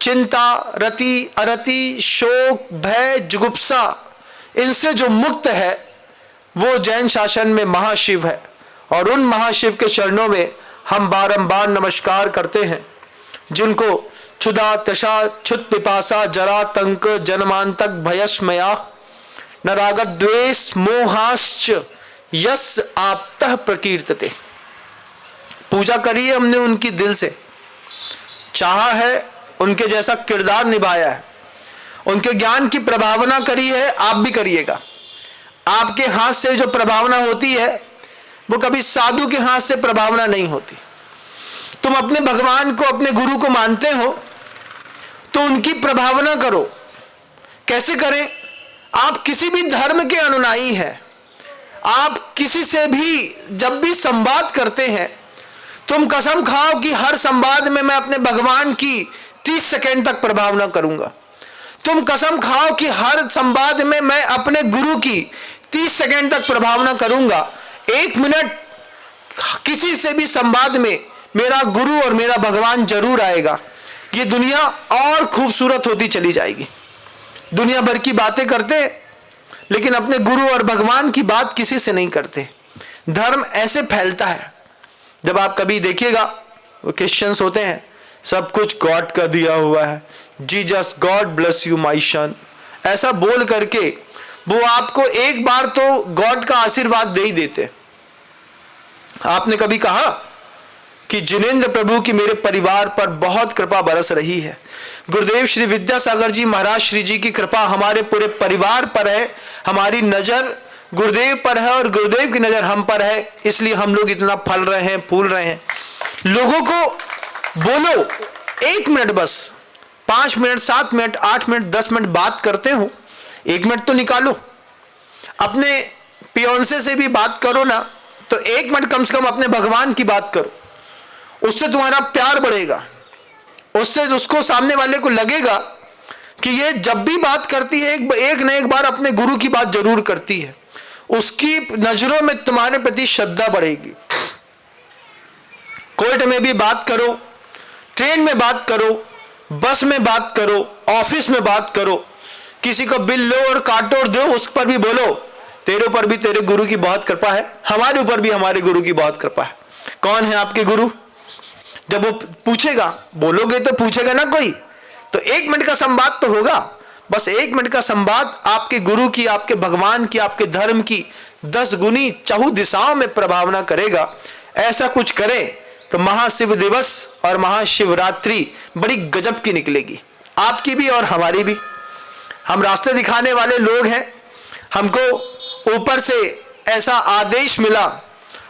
चिंता, रति, अरति, शोक, भय, जुगुप्सा, इनसे जो मुक्त है वो जैन शासन में महाशिव है। और उन महाशिव के चरणों में हम बारंबार नमस्कार करते हैं, जिनको क्षुधा तशा क्षुत पिपासा जरा तंक जन्मांतक भयस्मया न रागत द्वेष मोहाश्च यस आपतः प्रकीर्तते। पूजा करी है हमने उनकी, दिल से चाहा है, उनके जैसा किरदार निभाया है, उनके ज्ञान की प्रभावना करी है। आप भी करिएगा। आपके हाथ से जो प्रभावना होती है वो कभी साधु के हाथ से प्रभावना नहीं होती। तुम अपने भगवान को, अपने गुरु को मानते हो तो उनकी प्रभावना करो। कैसे करें? आप किसी भी धर्म के अनुयायी हैं, आप किसी से भी जब भी संवाद करते हैं, तुम कसम खाओ कि हर संवाद में मैं अपने भगवान की 30 सेकंड तक प्रभावना करूंगा। तुम कसम खाओ कि हर संवाद में मैं अपने गुरु की 30 सेकंड तक प्रभावना करूंगा। 1 मिनट किसी से भी संवाद में मेरा गुरु और मेरा भगवान जरूर आएगा। ये दुनिया और खूबसूरत होती चली जाएगी। दुनिया भर की बातें करते लेकिन अपने गुरु और भगवान की बात किसी से नहीं करते। धर्म ऐसे फैलता है। जब आप कभी देखिएगा, वो क्रिश्चियंस होते हैं, सब कुछ गॉड का दिया हुआ है, Jesus God bless you my son, ऐसा बोल करके वो आपको एक बार तो गॉड का आशीर्वाद दे ही देते। आपने कभी कहा कि जिनेंद्र प्रभु की मेरे परिवार पर बहुत कृपा बरस रही है, गुरुदेव श्री विद्यासागर जी महाराज श्री जी की कृपा हमारे पूरे परिवार पर है, हमारी नजर गुरुदेव पर है और गुरुदेव की नजर हम पर है, इसलिए हम लोग इतना फल रहे हैं, फूल रहे हैं। लोगों को बोलो 1 मिनट, बस 5 मिनट, 7 मिनट, 8 मिनट, 10 मिनट बात करते हो, 1 मिनट तो निकालो। अपने पियोंसे से भी बात करो ना, तो 1 मिनट कम से कम अपने भगवान की बात करो। उससे तुम्हारा प्यार बढ़ेगा, उससे उसको सामने वाले को लगेगा कि ये जब भी बात करती है एक न एक बार अपने गुरु की बात जरूर करती है। उसकी नजरों में तुम्हारे प्रति श्रद्धा बढ़ेगी। कोर्ट में भी बात करो, ट्रेन में बात करो, बस में बात करो, ऑफिस में बात करो, किसी को बिल लो और काटो और दो, उस पर भी बोलो तेरे ऊपर भी तेरे गुरु की बहुत कृपा है, हमारे ऊपर भी हमारे गुरु की बहुत कृपा है। कौन है आपके गुरु? जब वो पूछेगा, बोलोगे तो पूछेगा ना कोई, तो 1 मिनट का संवाद तो होगा। बस 1 मिनट का संवाद आपके गुरु की, आपके भगवान की, आपके धर्म की 10 गुनी चहु दिशाओं में प्रभावना करेगा। ऐसा कुछ करें तो महाशिव दिवस और महाशिवरात्रि बड़ी गजब की निकलेगी, आपकी भी और हमारी भी। हम रास्ते दिखाने वाले लोग हैं, हमको ऊपर से ऐसा आदेश मिला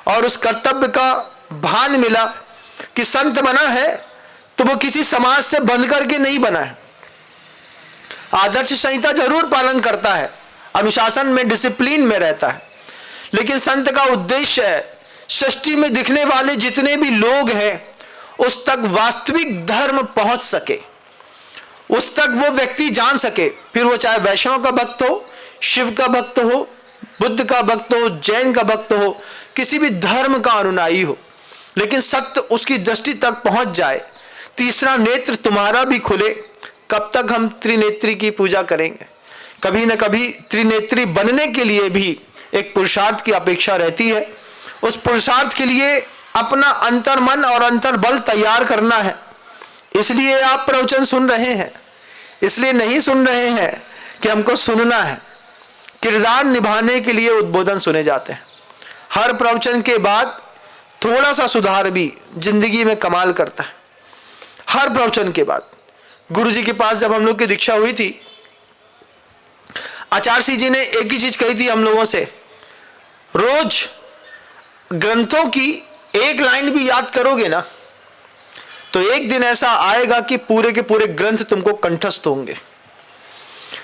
और उस कर्तव्य का भान मिला कि संत बना है तो वो किसी समाज से बंध करके नहीं बना है। आदर्श संहिता जरूर पालन करता है, अनुशासन में, डिसिप्लिन में रहता है, लेकिन संत का उद्देश्य है सृष्टि में दिखने वाले जितने भी लोग हैं उस तक वास्तविक धर्म पहुंच सके, उस तक वो व्यक्ति जान सके, फिर वो चाहे वैष्णव का भक्त हो, शिव का भक्त हो, बुद्ध का भक्त हो, जैन का भक्त हो, किसी भी धर्म का अनुयायी हो, लेकिन सत्य उसकी दृष्टि तक पहुंच जाए, तीसरा नेत्र तुम्हारा भी खुले। कब तक हम त्रिनेत्री की पूजा करेंगे? कभी न कभी त्रिनेत्री बनने के लिए भी एक पुरुषार्थ की अपेक्षा रहती है। उस पुरुषार्थ के लिए अपना अंतर मन और अंतर बल तैयार करना है। इसलिए आप प्रवचन सुन रहे हैं, इसलिए नहीं सुन रहे हैं कि हमको सुनना है। किरदार निभाने के लिए उद्बोधन सुने जाते हैं। हर प्रवचन के बाद थोड़ा सा सुधार भी जिंदगी में कमाल करता है। हर प्रवचन के बाद गुरुजी के पास जब हम लोग की दीक्षा हुई थी, आचार्य सिंह जी ने एक ही चीज कही थी हम लोगों से, रोज ग्रंथों की एक लाइन भी याद करोगे ना तो एक दिन ऐसा आएगा कि पूरे के पूरे ग्रंथ तुमको कंठस्थ होंगे।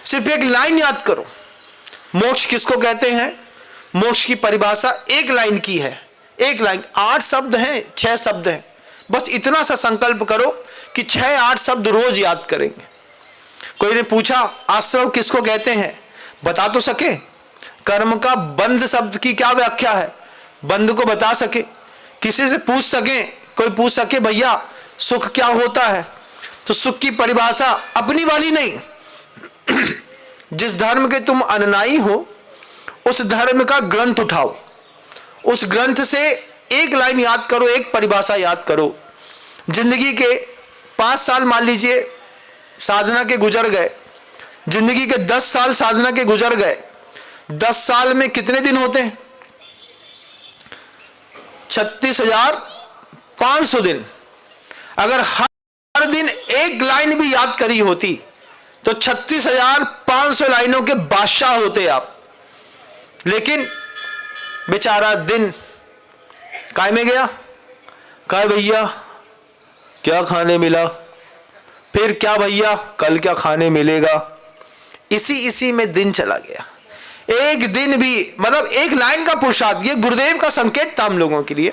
सिर्फ एक लाइन याद करो। मोक्ष किसको कहते हैं? मोक्ष की परिभाषा एक लाइन की है। एक लाइन, 8 शब्द हैं, 6 शब्द हैं, बस इतना सा संकल्प करो कि 6-8 शब्द रोज याद करेंगे। कोई ने पूछा आश्रव किसको कहते हैं, बता तो सके। कर्म का बंध शब्द की क्या व्याख्या है, बंध को बता सके। किसी से पूछ सके, कोई पूछ सके भैया सुख क्या होता है, तो सुख की परिभाषा अपनी वाली नहीं, जिस धर्म के तुम अनुयायी हो उस धर्म का ग्रंथ उठाओ, उस ग्रंथ से एक लाइन याद करो, एक परिभाषा याद करो। जिंदगी के 5 साल मान लीजिए साधना के गुजर गए, जिंदगी के 10 साल साधना के गुजर गए। 10 साल में कितने दिन होते हैं? 36,500 दिन। अगर हर दिन एक लाइन भी याद करी होती तो 36,500 लाइनों के बादशाह होते आप। लेकिन बेचारा दिन काय में गया, काय भैया क्या खाने मिला, फिर क्या भैया कल क्या खाने मिलेगा, इसी में दिन चला गया। एक दिन भी, मतलब एक लाइन का पुरुषार्थ, ये गुरुदेव का संकेत था हम लोगों के लिए।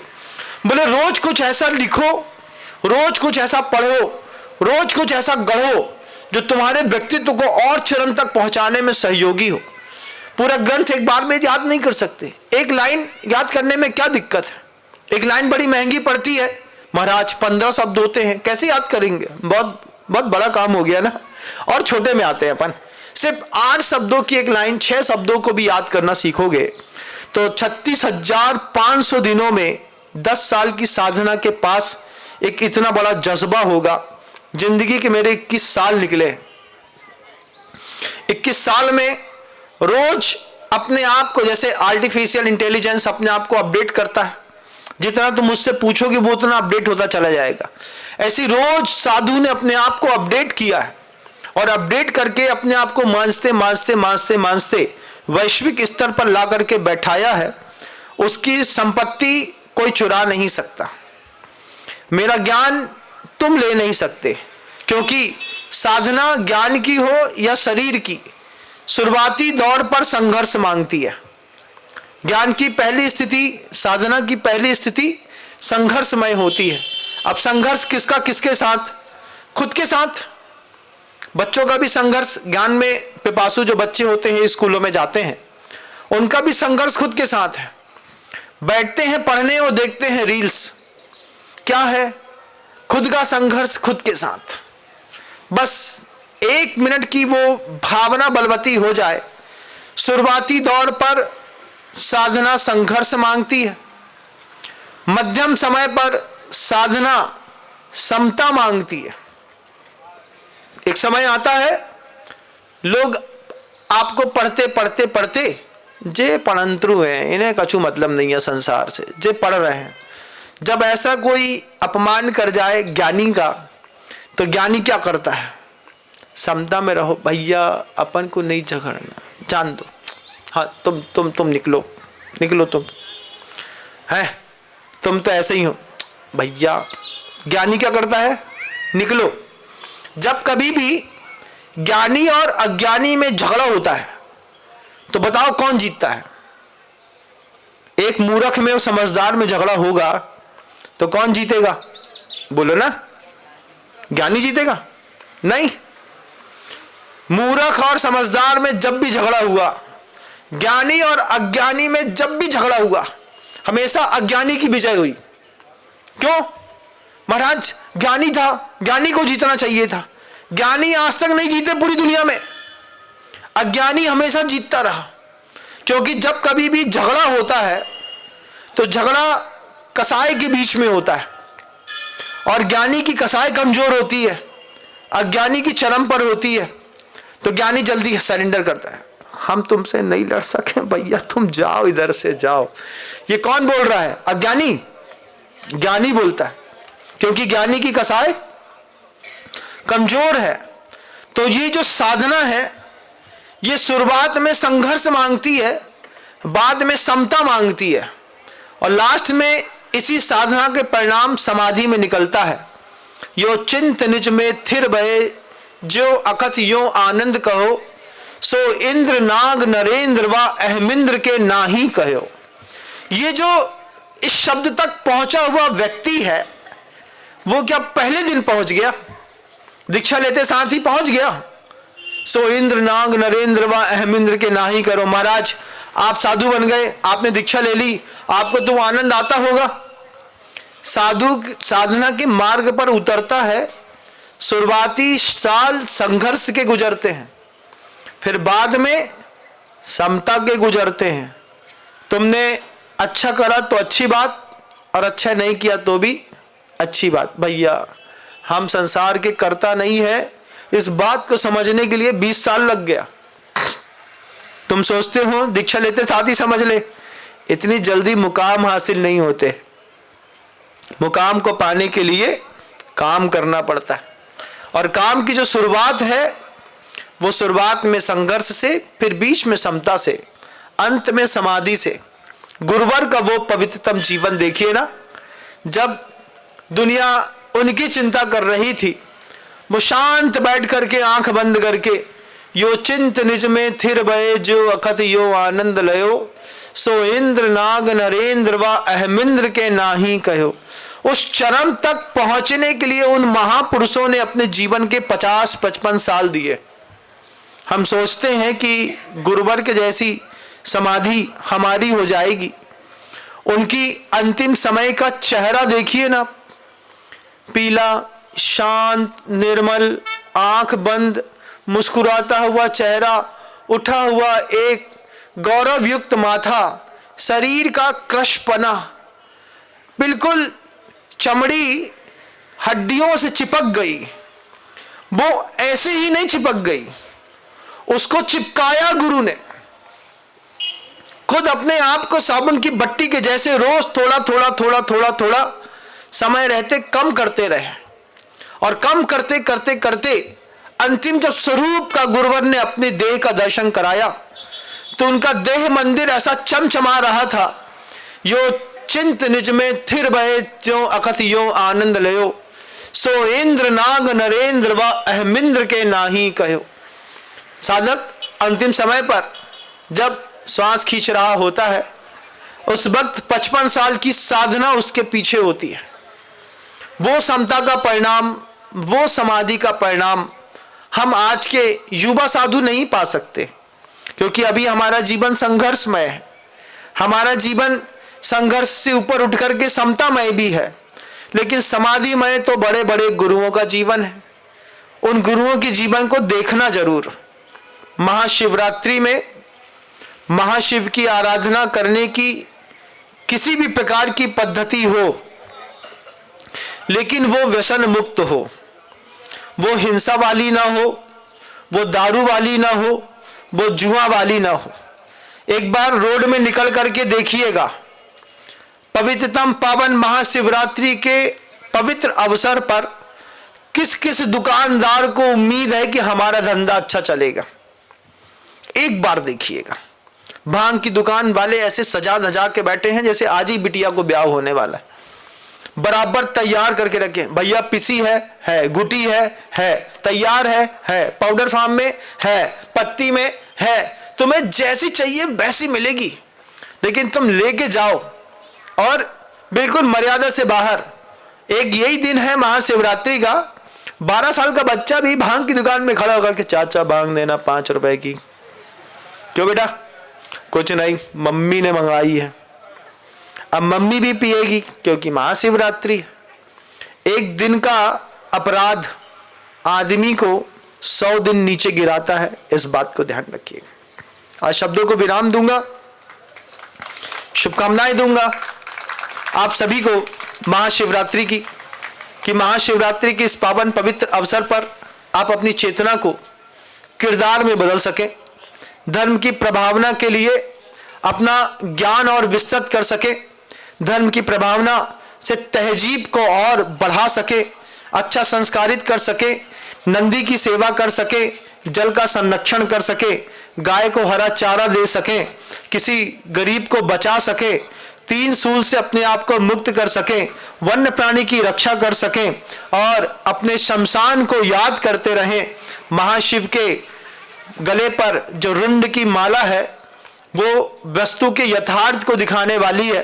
बोले रोज कुछ ऐसा लिखो, रोज कुछ ऐसा पढ़ो, रोज कुछ ऐसा गढ़ो जो तुम्हारे व्यक्तित्व को और चरण तक पहुंचाने में सहयोगी हो। पूरा ग्रंथ एक बार में याद नहीं कर सकते, एक लाइन याद करने में क्या दिक्कत है? एक लाइन बड़ी महंगी पड़ती है महाराज, 15 शब्द होते हैं, कैसे याद करेंगे? बहुत बहुत बड़ा काम हो गया ना। और छोटे में आते हैं अपन, सिर्फ 8 शब्दों की एक लाइन, 6 शब्दों को भी याद करना सीखोगे तो 36,500 दिनों में 10 साल की साधना के पास एक इतना बड़ा जज्बा होगा। जिंदगी के मेरे 21 साल निकले, 21 साल में रोज अपने आप को, जैसे आर्टिफिशियल इंटेलिजेंस अपने आप को अपडेट करता है, जितना तुम मुझसे पूछोगे वो उतना अपडेट होता चला जाएगा। ऐसी रोज साधु ने अपने आप को अपडेट किया है और अपडेट करके अपने आप को मांझते वैश्विक स्तर पर ला करके बैठाया है। उसकी संपत्ति कोई चुरा नहीं सकता, मेरा ज्ञान तुम ले नहीं सकते, क्योंकि साधना ज्ञान की हो या शरीर की, शुरुआती दौर पर संघर्ष मांगती है। ज्ञान की पहली स्थिति, साधना की पहली स्थिति संघर्षमय होती है। अब संघर्ष किसका किसके साथ? खुद के साथ। बच्चों का भी संघर्ष, ज्ञान में पिपासु जो बच्चे होते हैं स्कूलों में जाते हैं, उनका भी संघर्ष खुद के साथ है। बैठते हैं पढ़ने और देखते हैं रील्स, क्या है? खुद का संघर्ष खुद के साथ। बस 1 मिनट की वो भावना बलवती हो जाए। शुरुआती दौर पर साधना संघर्ष मांगती है, मध्यम समय पर साधना समता मांगती है। एक समय आता है लोग आपको पढ़ते पढ़ते पढ़ते जे पढ़ंतरु हैं, इन्हें कछु मतलब नहीं है संसार से, जे पढ़ रहे हैं, जब ऐसा कोई अपमान कर जाए ज्ञानी का तो ज्ञानी क्या करता है? समता में रहो भैया, अपन को नहीं झगड़ना, जान दो, हाँ तुम निकलो तुम है, तुम तो ऐसे ही हो भैया। ज्ञानी क्या करता है? निकलो। जब कभी भी ज्ञानी और अज्ञानी में झगड़ा होता है तो बताओ कौन जीतता है? एक मूर्ख में और समझदार में झगड़ा होगा तो कौन जीतेगा? बोलो ना, ज्ञानी जीतेगा? नहीं, मूर्ख और समझदार में जब भी झगड़ा हुआ, ज्ञानी और अज्ञानी में जब भी झगड़ा हुआ, हमेशा अज्ञानी की विजय हुई। क्यों? महाराज ज्ञानी था, ज्ञानी को जीतना चाहिए था। ज्ञानी आज तक नहीं जीते पूरी दुनिया में, अज्ञानी हमेशा जीतता रहा। क्योंकि जब कभी भी झगड़ा होता है तो झगड़ा कसाई के बीच में होता है, और ज्ञानी की कसाई कमजोर होती है, अज्ञानी की चरम पर होती है, तो ज्ञानी जल्दी सरेंडर करता है। हम तुमसे नहीं लड़ सके भैया, तुम जाओ, इधर से जाओ। ये कौन बोल रहा है? अज्ञानी। ज्ञानी बोलता है, क्योंकि ज्ञानी की कसाई कमजोर है। तो ये जो साधना है, ये शुरुआत में संघर्ष मांगती है, बाद में समता मांगती है, और लास्ट में इसी साधना के परिणाम समाधि में निकलता है। यो चिंत निज में थिर भये, जो अकथ यो आनंद कहो, सो इंद्र नाग नरेंद्र व अहमिंद्र के नाही कहो। ये जो इस शब्द तक पहुंचा हुआ व्यक्ति है, वो क्या पहले दिन पहुंच गया? दीक्षा लेते साथ ही पहुंच गया? सो इंद्र नाग नरेंद्र व अहमिंद्र के नाही करो। महाराज आप साधु बन गए, आपने दीक्षा ले ली, आपको तो आनंद आता होगा। साधु साधना के मार्ग पर उतरता है, शुरुआती साल संघर्ष के गुजरते हैं, फिर बाद में समता के गुजरते हैं। तुमने अच्छा करा तो अच्छी बात, और अच्छा नहीं किया तो भी अच्छी बात। भैया हम संसार के कर्ता नहीं है, इस बात को समझने के लिए 20 साल लग गया। तुम सोचते हो दीक्षा लेते साथ ही समझ ले, इतनी जल्दी मुकाम हासिल नहीं होते। मुकाम को पाने के लिए काम करना पड़ता है, और काम की जो शुरुआत है वो शुरुआत में संघर्ष से, फिर बीच में समता से, अंत में समाधि से। गुरुवर का वो पवित्रतम जीवन देखिए ना, जब दुनिया उनकी चिंता कर रही थी, वो शांत बैठ करके आंख बंद करके, यो चिंत निज में थिर भये, जो अखत यो आनंद लयो, सो इंद्र नाग नरेंद्र व अहमिंद्र के नाही कहो। उस चरम तक पहुंचने के लिए उन महापुरुषों ने अपने जीवन के 50-55 साल दिए। हम सोचते हैं कि गुरुवर के जैसी समाधि हमारी हो जाएगी। उनकी अंतिम समय का चेहरा देखिए ना, पीला, शांत, निर्मल, आंख बंद, मुस्कुराता हुआ चेहरा, उठा हुआ एक गौरवयुक्त माथा, शरीर का क्रशपना, बिल्कुल चमड़ी हड्डियों से चिपक गई। वो ऐसे ही नहीं चिपक गई, उसको चिपकाया गुरु ने। खुद अपने आप को साबुन की बट्टी के जैसे रोज थोड़ा थोड़ा थोड़ा थोड़ा थोड़ा समय रहते कम करते रहे, और कम करते करते करते अंतिम जब स्वरूप का गुरुवर ने अपने देह का दर्शन कराया तो उनका देह मंदिर ऐसा चमचमा रहा था। यो चिंत निज में थिर भये, जो अखत यो आनंद लयो, सो इंद्र नाग नरेंद्र व अहमिंद्र के नाही कहो। साधक अंतिम समय पर जब श्वास खींच रहा होता है, उस वक्त 55 साल की साधना उसके पीछे होती है। वो समता का परिणाम, वो समाधि का परिणाम हम आज के युवा साधु नहीं पा सकते, क्योंकि अभी हमारा जीवन संघर्षमय है। हमारा जीवन संघर्ष से ऊपर उठ करके समतामय भी है, लेकिन समाधिमय तो बड़े बड़े गुरुओं का जीवन है। उन गुरुओं के जीवन को देखना जरूर। महाशिवरात्रि में महाशिव की आराधना करने की किसी भी प्रकार की पद्धति हो, लेकिन वो व्यसन मुक्त हो, वो हिंसा वाली ना हो, वो दारू वाली ना हो, वो जुआ वाली ना हो। एक बार रोड में निकल करके देखिएगा, पवित्रतम पावन महाशिवरात्रि के पवित्र अवसर पर किस किस दुकानदार को उम्मीद है कि हमारा धंधा अच्छा चलेगा। एक बार देखिएगा, भांग की दुकान वाले ऐसे सजा धजा के बैठे हैं जैसे आज ही बिटिया को ब्याह होने वाला है, बराबर तैयार करके रखे। भैया पिसी है, गुटी है, तैयार है, पाउडर फार्म में है, पत्ती में है, तुम्हें जैसी चाहिए वैसी मिलेगी, लेकिन तुम लेके जाओ। और बिल्कुल मर्यादा से बाहर। एक यही दिन है महाशिवरात्रि का, 12 साल का बच्चा भी भांग की दुकान में खड़ा होकर के चाचा भांग देना 5 रुपए की। क्यों बेटा? कुछ नहीं, मम्मी ने मंगाई है। अब मम्मी भी पिएगी क्योंकि महाशिवरात्रि। एक दिन का अपराध आदमी को 100 दिन नीचे गिराता है, इस बात को ध्यान रखिएगा। आज शब्दों को विराम दूंगा, शुभकामनाएं दूंगा आप सभी को महाशिवरात्रि की, कि महाशिवरात्रि के इस पावन पवित्र अवसर पर आप अपनी चेतना को किरदार में बदल सकें, धर्म की प्रभावना के लिए अपना ज्ञान और विस्तृत कर सके, धर्म की प्रभावना से तहजीब को और बढ़ा सके, अच्छा संस्कारित कर सके, नंदी की सेवा कर सके, जल का संरक्षण कर सके, गाय को हरा चारा दे सके, किसी गरीब को बचा सके, 3 सूल से अपने आप को मुक्त कर सके, वन्य प्राणी की रक्षा कर सके और अपने शमशान को याद करते रहें। महाशिव के गले पर जो रुंड की माला है वो वस्तु के यथार्थ को दिखाने वाली है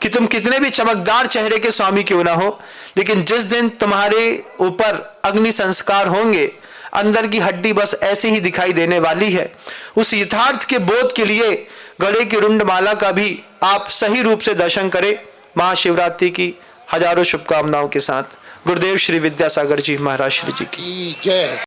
कि तुम कितने भी चमकदार चेहरे के स्वामी क्यों ना हो, लेकिन जिस दिन तुम्हारे ऊपर अग्नि संस्कार होंगे, अंदर की हड्डी बस ऐसे ही दिखाई देने वाली है। उस यथार्थ के बोध के लिए गले की रुंड माला का भी आप सही रूप से दर्शन करें। महाशिवरात्रि की हजारों शुभकामनाओं के साथ गुरुदेव श्री विद्यासागर जी महाराज श्री जी की जय।